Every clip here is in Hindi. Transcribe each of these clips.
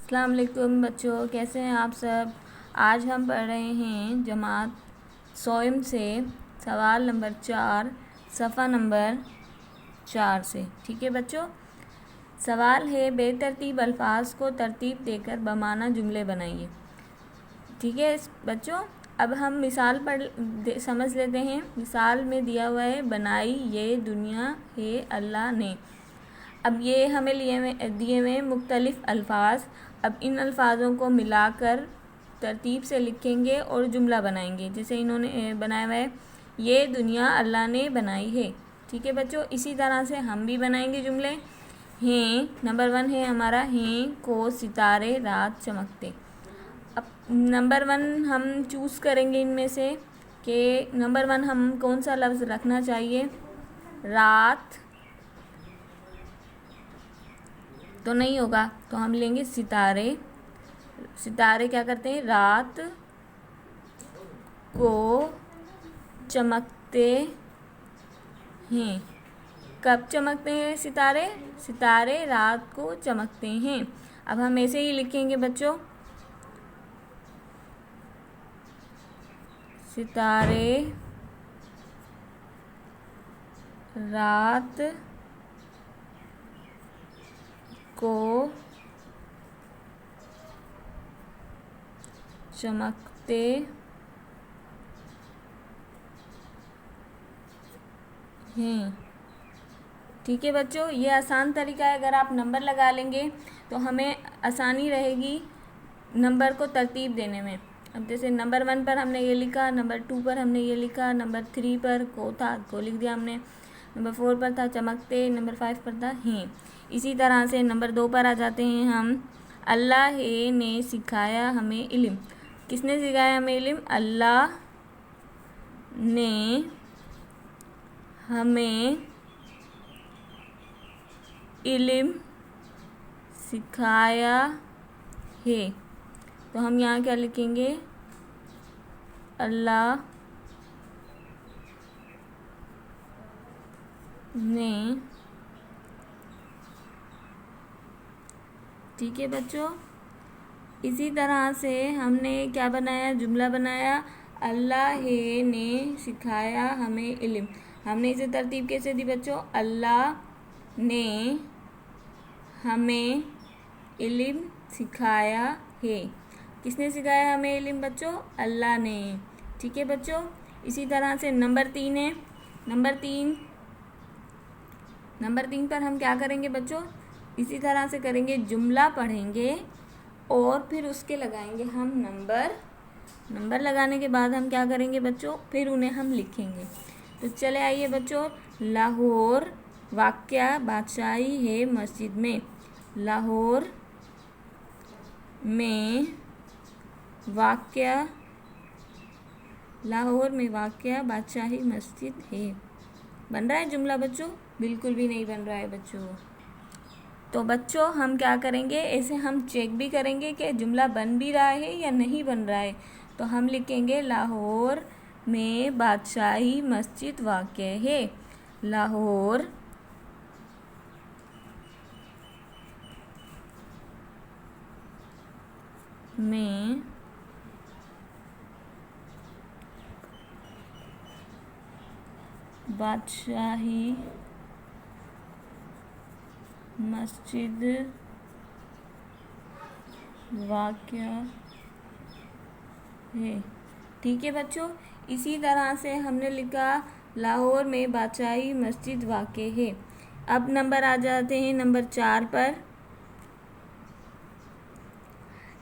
अस्सलाम वालेकुम बच्चों, कैसे हैं आप सब। आज हम पढ़ रहे हैं जमात सोयम से सवाल नंबर 4 सफ़ा नंबर 4 से। ठीक है बच्चों, सवाल है बेतरतीब अल्फाज को तरतीब देकर बमाना जुमले बनाइए। ठीक है बच्चों, अब हम मिसाल समझ लेते हैं। मिसाल में दिया हुआ है बनाई ये दुनिया है अल्लाह ने। अब ये हमें दिए हुए मुख्तलिफ अल्फाज। अब इन अल्फाजों को मिलाकर तरतीब से लिखेंगे और जुमला बनाएंगे। जैसे इन्होंने बनाया हुआ है ये दुनिया अल्लाह ने बनाई है। ठीक है बच्चों, इसी तरह से हम भी बनाएंगे जुमले। हैं नंबर 1 है हमारा, हैं को सितारे रात चमकते। अब नंबर 1 हम चूज़ करेंगे इनमें से कि नंबर 1 हम कौन सा लफ्ज़ रखना चाहिए। रात तो नहीं होगा, तो हम लेंगे सितारे। सितारे क्या करते हैं, रात को चमकते हैं। कब चमकते हैं सितारे? सितारे रात को चमकते हैं। अब हम ऐसे ही लिखेंगे बच्चों, सितारे रात को चमकते हैं। ठीक है बच्चों, ये आसान तरीका है। अगर आप नंबर लगा लेंगे तो हमें आसानी रहेगी नंबर को तरतीब देने में। अब जैसे नंबर 1 पर हमने ये लिखा, नंबर 2 पर हमने ये लिखा, नंबर 3 पर को था, को लिख दिया हमने, नंबर 4 पर था चमकते, नंबर 5 पर था हैं। इसी तरह से नंबर 2 पर आ जाते हैं हम, अल्लाह ने सिखाया हमें इल्म। किसने सिखाया हमें इल्म? अल्लाह ने हमें इल्म सिखाया है। तो हम यहाँ क्या लिखेंगे, अल्लाह ने। ठीक है बच्चों, इसी तरह से हमने क्या बनाया, जुमला बनाया, अल्लाह ने सिखाया हमें इल्म। हमने इसे तरतीब कैसे दी बच्चों, अल्लाह ने हमें इल्म सिखाया है। किसने सिखाया हमें इल्म बच्चों? अल्लाह ने। ठीक है बच्चों, इसी तरह से नंबर 3 है। नंबर तीन पर हम क्या करेंगे बच्चों, इसी तरह से करेंगे, जुमला पढ़ेंगे और फिर उसके लगाएंगे हम नंबर लगाने के बाद हम क्या करेंगे बच्चों, फिर उन्हें हम लिखेंगे। तो चले आइए बच्चों, लाहौर वाक़या बादशाही है मस्जिद में। लाहौर में वाक़या बादशाही मस्जिद है। बन रहा है जुमला बच्चों? बिल्कुल भी नहीं बन रहा है बच्चों। तो बच्चों हम क्या करेंगे, ऐसे हम चेक भी करेंगे कि जुमला बन भी रहा है या नहीं बन रहा है। तो हम लिखेंगे लाहौर में बादशाही मस्जिद वाक़ है। लाहौर में बादशाही मस्जिद वाक़या है। ठीक है बच्चों, इसी तरह से हमने लिखा लाहौर में बादशाही मस्जिद वाक़ है। अब नंबर आ जाते हैं नंबर 4 पर।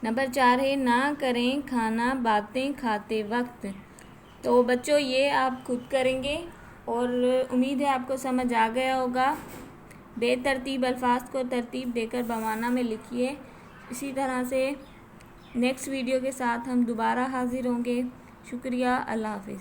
नंबर 4 है ना करें खाना बातें खाते वक्त। तो बच्चों ये आप खुद करेंगे और उम्मीद है आपको समझ आ गया होगा। बेतरतीब अल्फाज को तरतीब देकर बमाना में लिखिए। इसी तरह से नेक्स्ट वीडियो के साथ हम दोबारा हाजिर होंगे। शुक्रिया, अल्लाह हाफिज़।